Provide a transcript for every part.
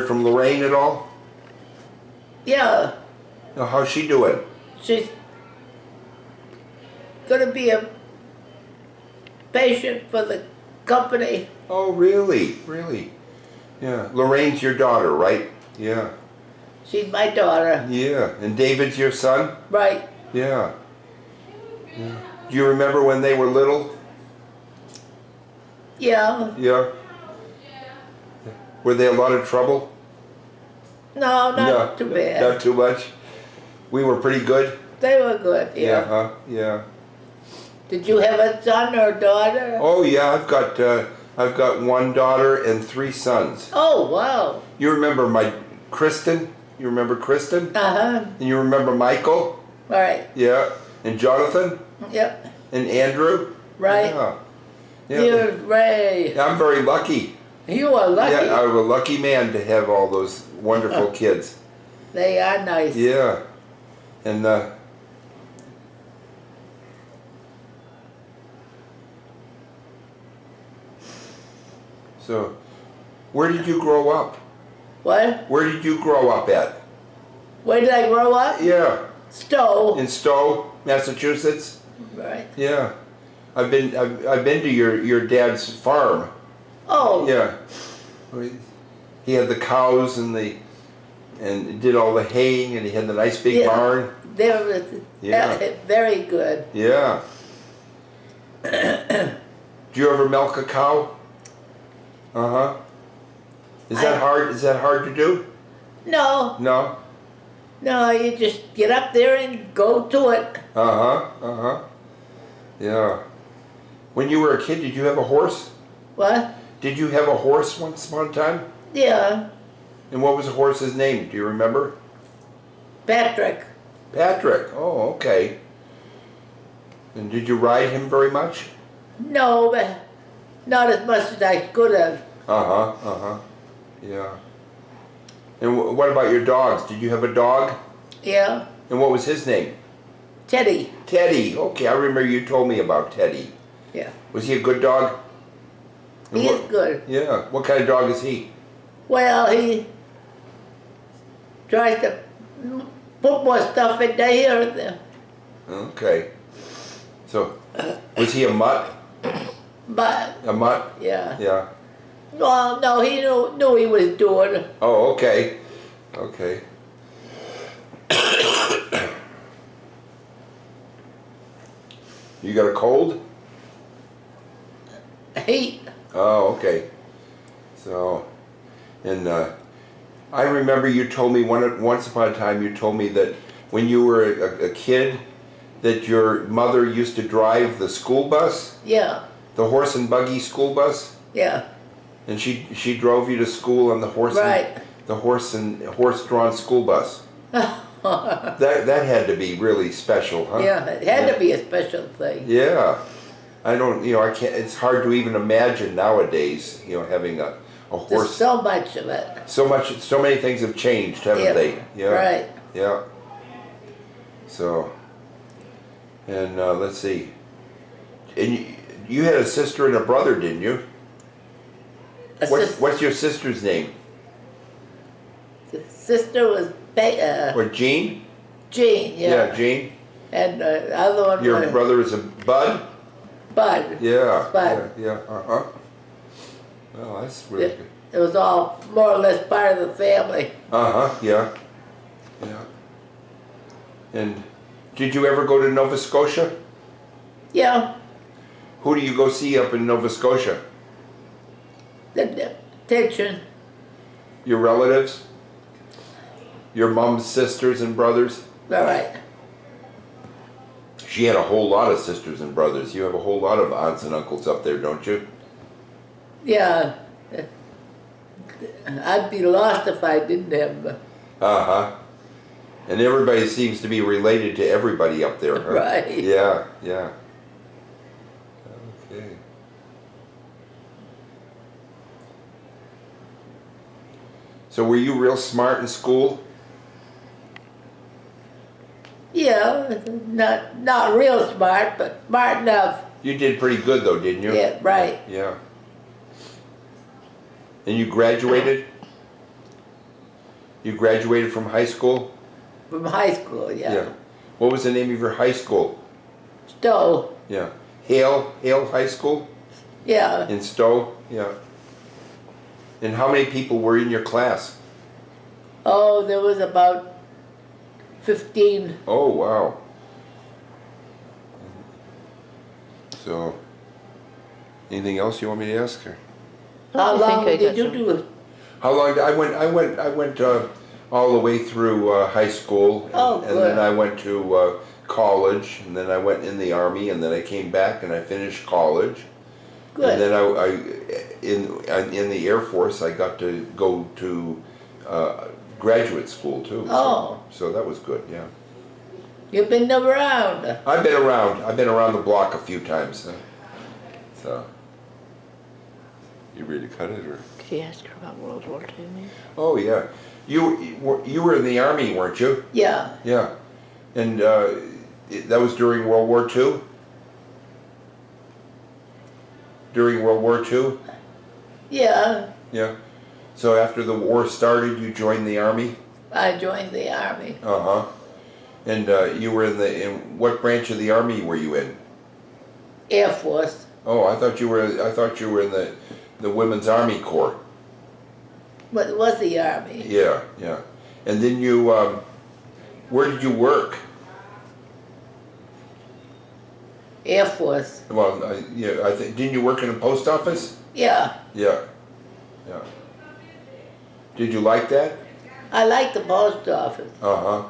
From Lorraine at all? Yeah, Now, how's she doing? she's gonna be a patient for the company. Oh, really? Really? Yeah. Lorraine's your daughter, right? Yeah. She's my daughter. Yeah. And David's your son? Right. Yeah. Yeah. Do you remember when they were little? Yeah. Yeah. Were they a lot of trouble? No, not too bad. Not too much. We were pretty good. They were good, yeah. Yeah, huh? Yeah. Did you have a son or a daughter? Oh yeah, I've got one daughter and 3 sons. Oh, wow. You remember my Kristen? You remember Kristen? Uh-huh. And you remember Michael? All right. Yeah. And Jonathan? Yep. And Andrew? Right. Yeah. Yeah. You're right. I'm very lucky. You are lucky. Yeah, I'm a lucky man to have all those wonderful kids. They are nice. Yeah. And so, where did you grow up? What? Where did you grow up at? Where did I grow up? Yeah. Stowe. In Stowe, Massachusetts? Right. Yeah. I've been to your dad's farm. Oh. Yeah. He had the cows and did all the haying, and he had the nice big barn. They were very good. Yeah. Do you ever milk a cow? Uh-huh. Is that hard to do? No. No? No, you just get up there and go to it. Uh-huh. Uh-huh. Yeah. When you were a kid, did you have a horse? What? Did you have a horse once upon a time? Yeah. And what was the horse's name? Do you remember? Patrick. Patrick. Oh, okay. And did you ride him very much? No, but not as much as I could have. Uh-huh. Uh-huh. Yeah. And what about your dogs? Did you have a dog? Yeah. And what was his name? Teddy. Teddy. Okay, I remember you told me about Teddy. Yeah. Was he a good dog? He is good. Yeah. What kind of dog is he? Well, he tries to put more stuff in there. Okay. So, was he a mutt? But, A mutt? yeah. Yeah. Well, no, he knew he was doing. Oh, okay. Okay. You got a cold? Heat. Oh, okay. So, and I remember you told me once upon a time you told me that when you were a kid that your mother used to drive the school bus, Yeah. the horse and buggy school bus, Yeah. and she drove you to school on the horse Right. the horse-drawn school bus. That had to be really special, huh? Yeah, it had to be a special thing. Yeah. I can't, it's hard to even imagine nowadays, having a horse. There's so much of it. So many things have changed, haven't they? Yeah. Right. Yeah. So, and let's see. And you had a sister and a brother, didn't you? What's your sister's name? The sister was What, Jean? Jean, yeah. Yeah, Jean. And the other one Your was brother is a Bud? Bud. Yeah. Bud. Yeah. Uh-huh. Well, that's really good. It was all more or less part of the family. Uh-huh, yeah. Yeah. And did you ever go to Nova Scotia? Yeah. Who do you go see up in Nova Scotia? The attention. Your relatives? Your mom's sisters and brothers? All right. She had a whole lot of sisters and brothers. You have a whole lot of aunts and uncles up there, don't you? Yeah. I'd be lost if I didn't have them. Uh-huh. And everybody seems to be related to everybody up there, huh? Right. Yeah, yeah. Okay. So were you real smart in school? Yeah, not real smart, but smart enough. You did pretty good though, didn't you? Yeah, right. Yeah. And you graduated? You graduated from high school? from high school, yeah. What was the name of your high school? Stowe, Yeah. Hale High School yeah. in Stowe? Yeah. And how many people were in your class? Oh, there was about 15. Oh, wow. So, anything else you want me to ask her? How I think long I did got you some. do it? How long? I went all the way through high school, Oh, and then good. I went to college, and then I went in the Army, and then I came back and I finished college, and Good. then in the Air Force I got to go to graduate school too. Oh. So that was good. Yeah, You've been around. I've been around. I've been around the block a few times. So, you ready to cut it or? Did he ask her about World War II, maybe? Oh yeah, you were in the Army, weren't you? Yeah. Yeah, and that was during World War II? During World War II? Yeah. Yeah. So after the war started, you joined the Army? I joined the Army. Uh-huh. And you were in what branch of the Army were you in? Air Force. Oh, I thought you were in the Women's Army Corps. But it was the Army. Yeah, yeah. And then you, where did you work? Air Force. Well, yeah, I think, didn't you work in a post office? Yeah. Yeah, yeah. Did you like that? I like the post office. Uh-huh.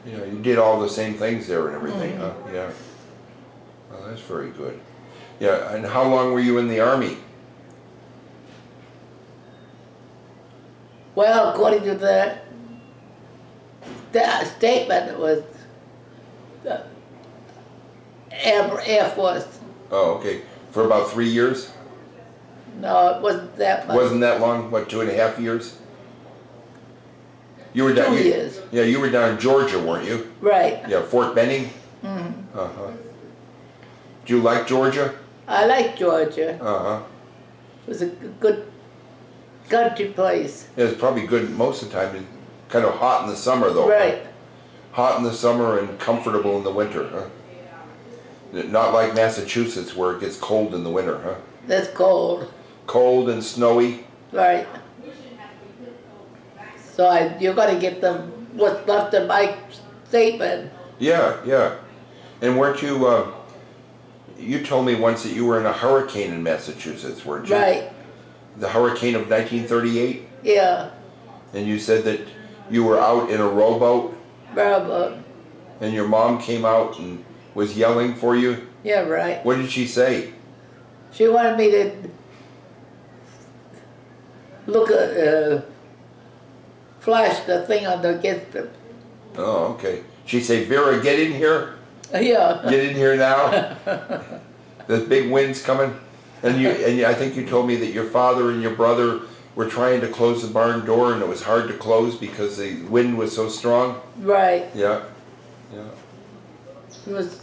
Yeah, you did all the same things there and everything, huh? Yeah. Well, that's very good. Yeah, and how long were you in the Army? Well, according to the statement, it was the Air Force. Oh, okay. For about 3 years? No, it wasn't that much. Wasn't that long? What, 2.5 years? You were down. 2 years. Yeah, you were down in Georgia, weren't you? Right. Yeah, Fort Benning. Uh-huh. Do you like Georgia? I like Georgia. Uh-huh. It was a good country place. Yeah, it's probably good most of the time. It's kind of hot in the summer, though. Right. Hot in the summer and comfortable in the winter, huh? Not like Massachusetts where it gets cold in the winter, huh? That's cold. Cold and snowy. Right. So you got to get them what's left of my statement. Yeah, yeah. And weren't you, you told me once that you were in a hurricane in Massachusetts, weren't you? Right. The hurricane of 1938? Yeah. And you said that you were out in a rowboat Bravo. and your mom came out and was yelling for you? Yeah, right. What did she say? She wanted me to look at, flash the thing on the against them. Oh, okay. She'd say, Vera, get in here. Yeah. Get in here now. There's big winds coming. And I think you told me that your father and your brother were trying to close the barn door and it was hard to close because the wind was so strong. Right. Yeah. Yeah. It was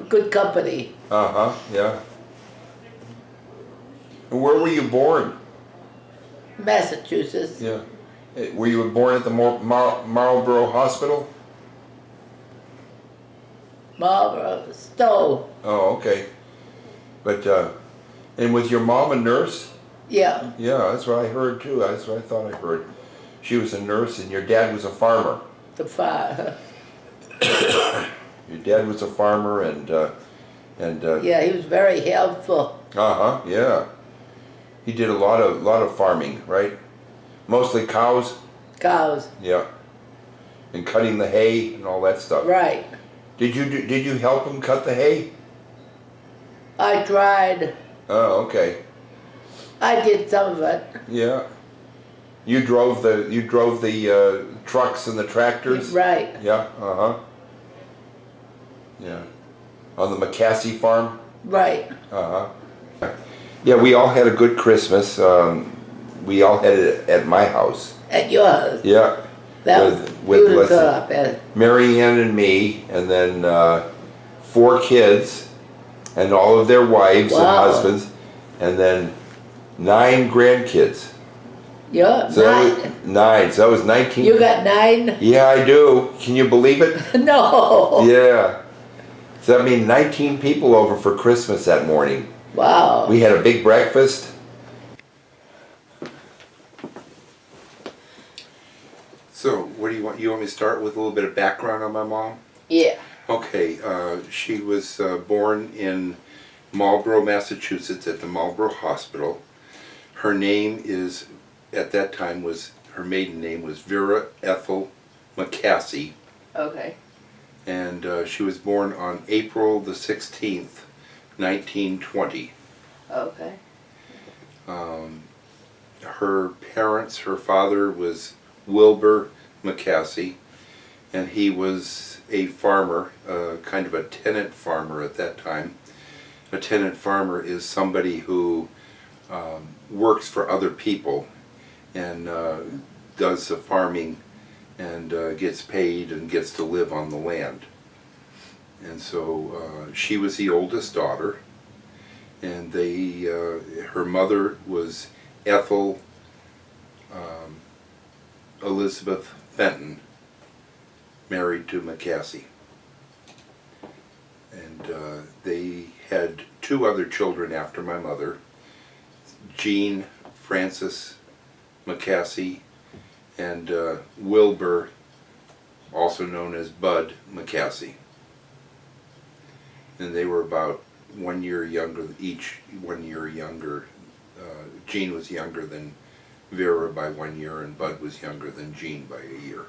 good company. Uh-huh. Yeah. And where were you born? Massachusetts. Yeah. Were you born at the Marlborough Hospital? Marlboro. Stowe. Oh, okay. But, and was your mom a nurse? Yeah. Yeah, that's what I heard too. That's what I thought I heard. She was a nurse and your dad was a farmer. The fire. Your dad was a farmer and Yeah, he was very helpful. uh-huh, yeah. He did a lot of farming, right? Mostly cows? Cows. Yeah. And cutting the hay and all that stuff. Right. Did you help him cut the hay? I tried. Oh, okay. I did some of it. Yeah. You drove the trucks and the tractors? Right. Yeah, uh-huh. Yeah. On the McCaskey farm? Right. Uh-huh. Yeah, we all had a good Christmas. We all had it at my house. At yours. Yeah. That was with beautiful up there. Mary Ann and me, and then 4 kids, and all of their wives and Wow. husbands, and then 9 grandkids. Yeah, So that 9. was 9. So that was 19. You got 9? Yeah, I do. Can you believe it? No. Yeah. So that means 19 people over for Christmas that morning. Wow. We had a big breakfast. So, what do you want? You want me to start with a little bit of background on my mom? Yeah. Okay, she was born in Marlborough, Massachusetts at the Marlborough Hospital. Her name is, at that time, her maiden name was Vera Ethel McCasey. Okay. And she was born on April the 16th, 1920. Okay. Her parents, her father was Wilbur McCasey, and he was a farmer, kind of a tenant farmer at that time. A tenant farmer is somebody who works for other people and does the farming and gets paid and gets to live on the land. And so she was the oldest daughter, and her mother was Ethel Elizabeth Fenton, married to McCasey. And they had 2 other children after my mother, Jean Francis McCasey and Wilbur, also known as Bud McCasey. And they were about 1 year younger, each 1 year younger. Jean was younger than Vera by 1 year, and Bud was younger than Jean by a year.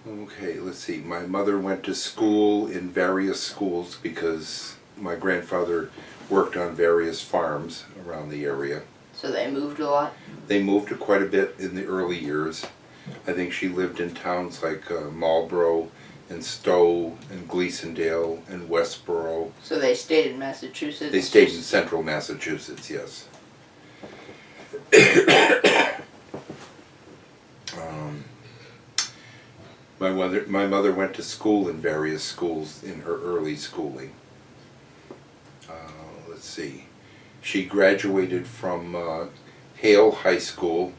Okay, let's see. My mother went to school in various schools because my grandfather worked on various farms around the area. So they moved a lot? They moved quite a bit in the early years. I think she lived in towns like Marlborough and Stowe and Gleasondale and Westboro. So they stayed in Massachusetts? They stayed in central Massachusetts, yes. My mother went to school in various schools in her early schooling. Let's see. She graduated from Hale High School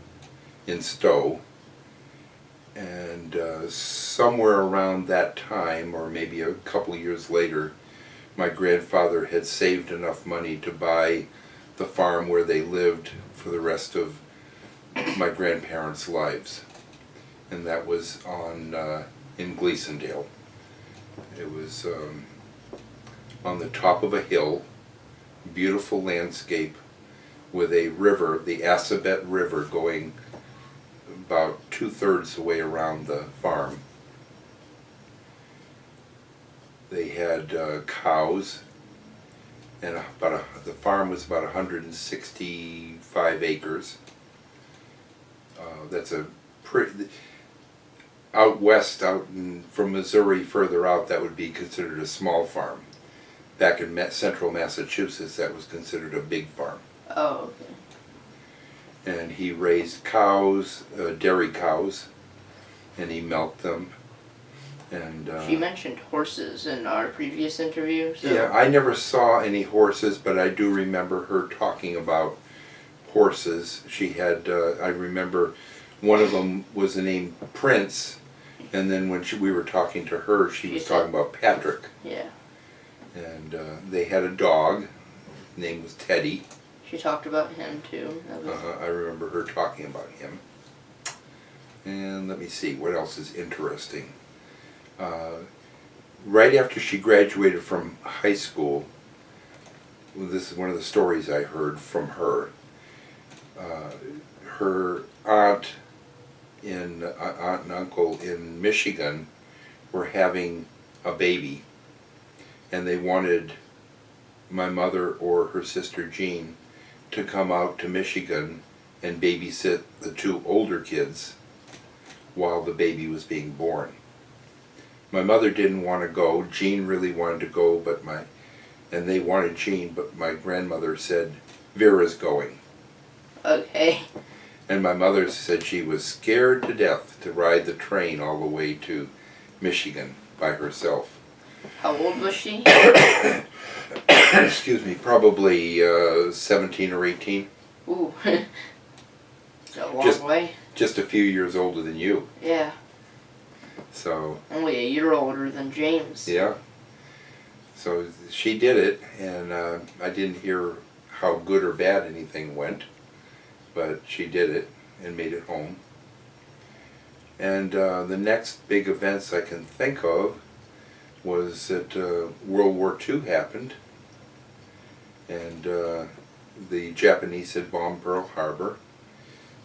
in Stowe, and somewhere around that time, or maybe a couple years later, my grandfather had saved enough money to buy the farm where they lived for the rest of my grandparents' lives, and that was in Gleasondale. It was on the top of a hill, beautiful landscape with a river, the Assabet River, going about 2/3 the way around the farm. They had cows, and the farm was about 165 acres. That's a pretty, out west, from Missouri further out, that would be considered a small farm. Back in central Massachusetts, that was considered a big farm. Oh, okay. And he raised cows, dairy cows, and he milked them. And She mentioned horses in our previous interview. So. yeah, I never saw any horses, but I do remember her talking about horses. She had, I remember one of them was the name Prince, and then when we were talking to her, she was talking about Patrick. Yeah. And they had a dog, his name was Teddy. She talked about him too. I remember her talking about him. And let me see, what else is interesting? Right after she graduated from high school, this is one of the stories I heard from her. Her aunt and uncle in Michigan were having a baby, and they wanted my mother or her sister Jean to come out to Michigan and babysit the 2 older kids while the baby was being born. My mother didn't want to go. Jean really wanted to go, and they wanted Jean, but my grandmother said, Vera's going. Okay. And my mother said she was scared to death to ride the train all the way to Michigan by herself. How old was she? Excuse me, probably 17 or 18. Ooh. It's a long way. Just a few years older than you. Yeah. So. Only a year older than James. Yeah. So she did it, and I didn't hear how good or bad anything went, but she did it and made it home. And the next big events I can think of was that World War II happened, and the Japanese had bombed Pearl Harbor,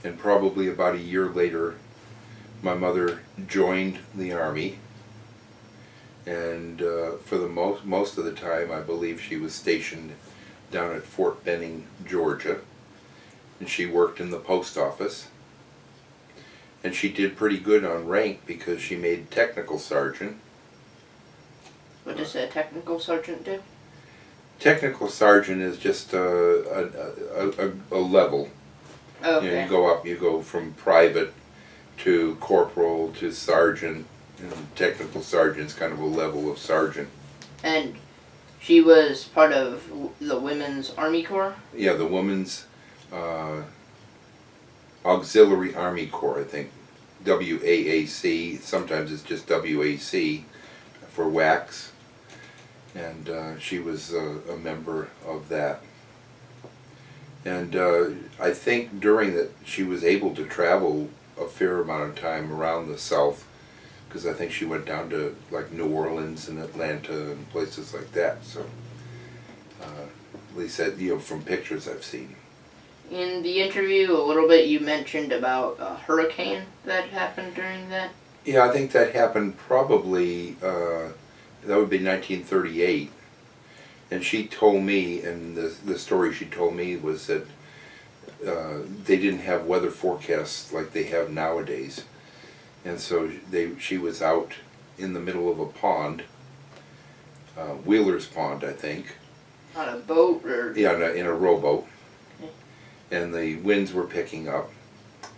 and probably about a year later my mother joined the Army, and for the most of the time I believe she was stationed down at Fort Benning, Georgia, and she worked in the post office. And she did pretty good on rank because she made technical sergeant. What does a technical sergeant do? Technical sergeant is just a level. Okay. You know, you go up, you go from private to corporal to sergeant, and technical sergeant's kind of a level of sergeant. And she was part of the Women's Army Corps? Yeah, the Women's Auxiliary Army Corps, I think. WAAC, sometimes it's just WAC for WACS. And she was a member of that. And I think during that she was able to travel a fair amount of time around the South, because I think she went down to like New Orleans and Atlanta and places like that. So at least that, you know, from pictures I've seen. In the interview a little bit you mentioned about a hurricane that happened during that. Yeah, I think that happened probably, that would be 1938. And she told me, and the story she told me was that they didn't have weather forecasts like they have nowadays. And so she was out in the middle of a pond, Wheeler's Pond, I think. On a boat or? Yeah, in a rowboat. And the winds were picking up.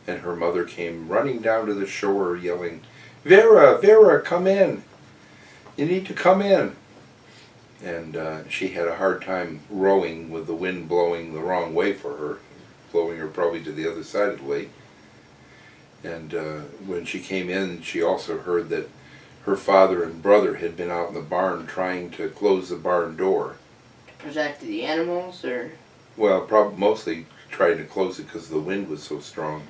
And her mother came running down to the shore yelling, "Vera, Vera, come in. You need to come in." And she had a hard time rowing with the wind blowing the wrong way for her, blowing her probably to the other side of the lake. And when she came in, she also heard that her father and brother had been out in the barn trying to close the barn door. To protect the animals, or? Well, mostly trying to close it because the wind was so strong.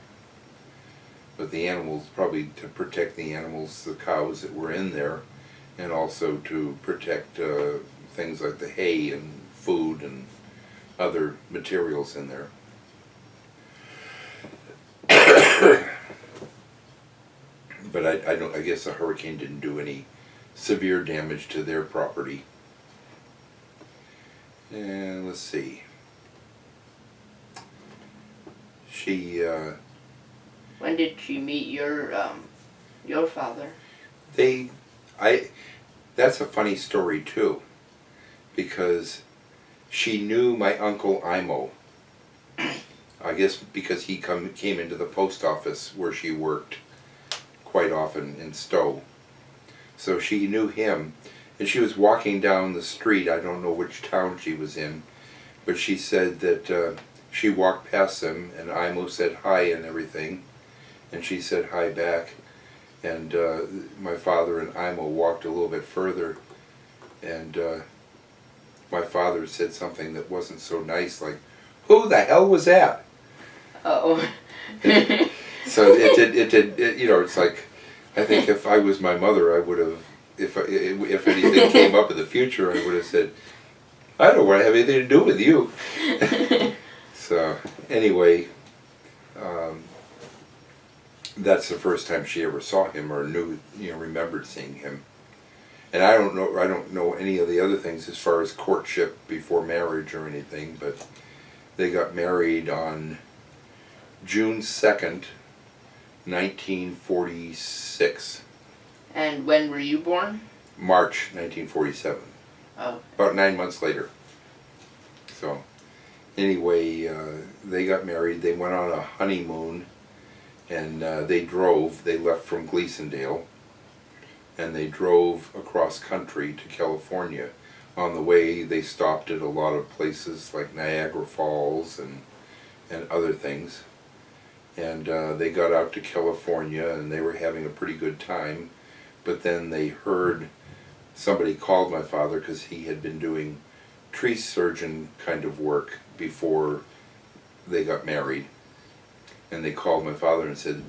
But the animals, probably to protect the animals, the cows that were in there, and also to protect things like the hay and food and other materials in there. But I guess the hurricane didn't do any severe damage to their property. And let's see. She When did she meet your father? That's a funny story too, because she knew my Uncle Imo. I guess because he came into the post office where she worked quite often in Stowe. So she knew him, and she was walking down the street, I don't know which town she was in, but she said that she walked past him and Imo said hi and everything, and she said hi back. And my father and Imo walked a little bit further, and my father said something that wasn't so nice, like, "Who the hell was that?" Uh-oh. So it did, you know, it's like, I think if I was my mother, I would have, if anything came up in the future, I would have said, "I don't want to have anything to do with you." So anyway, that's the first time she ever saw him or knew, you know, remembered seeing him. And I don't know any of the other things as far as courtship before marriage or anything, but they got married on June 2nd, 1946. And when were you born? March 1947. Oh. About 9 months later. So anyway, they got married. They went on a honeymoon, and they left from Gleasondale, and they drove across country to California. On the way, they stopped at a lot of places like Niagara Falls and and other things. And they got out to California and they were having a pretty good time. But then they heard somebody called my father because he had been doing tree surgeon kind of work before they got married. And they called my father and said,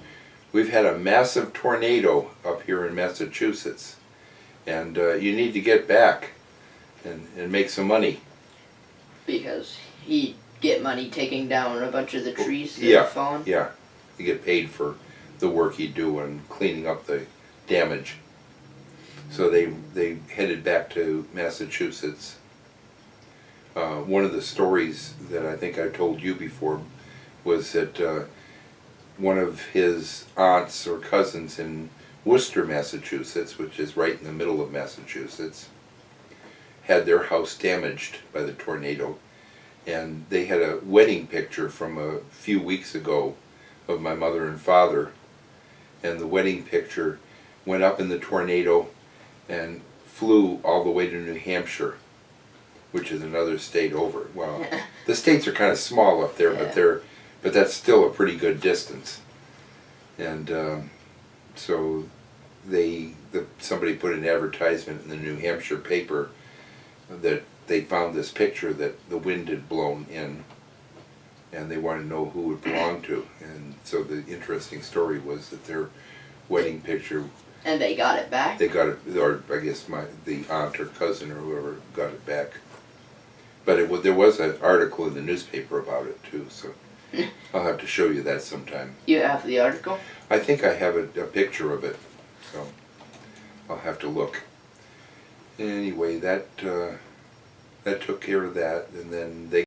"We've had a massive tornado up here in Massachusetts, and you need to get back and make some money." Because he'd get money taking down a bunch of the trees that Yeah, had fallen? yeah. You get paid for the work he'd do and cleaning up the damage. So they headed back to Massachusetts. One of the stories that I think I told you before was that one of his aunts or cousins in Worcester, Massachusetts, which is right in the middle of Massachusetts, had their house damaged by the tornado. And they had a wedding picture from a few weeks ago of my mother and father. And the wedding picture went up in the tornado and flew all the way to New Hampshire, which is another state over. Well, the states are kind of small up there, but that's still a pretty good distance. And so somebody put an advertisement in the New Hampshire paper that they found this picture that the wind had blown in, and they wanted to know who it belonged to. And so the interesting story was that their wedding picture, And they got it back? they got it, or I guess the aunt or cousin or whoever got it back. But there was an article in the newspaper about it too, so I'll have to show you that sometime. You have the article? I think I have a picture of it, so I'll have to look. Anyway, that took care of that, and then they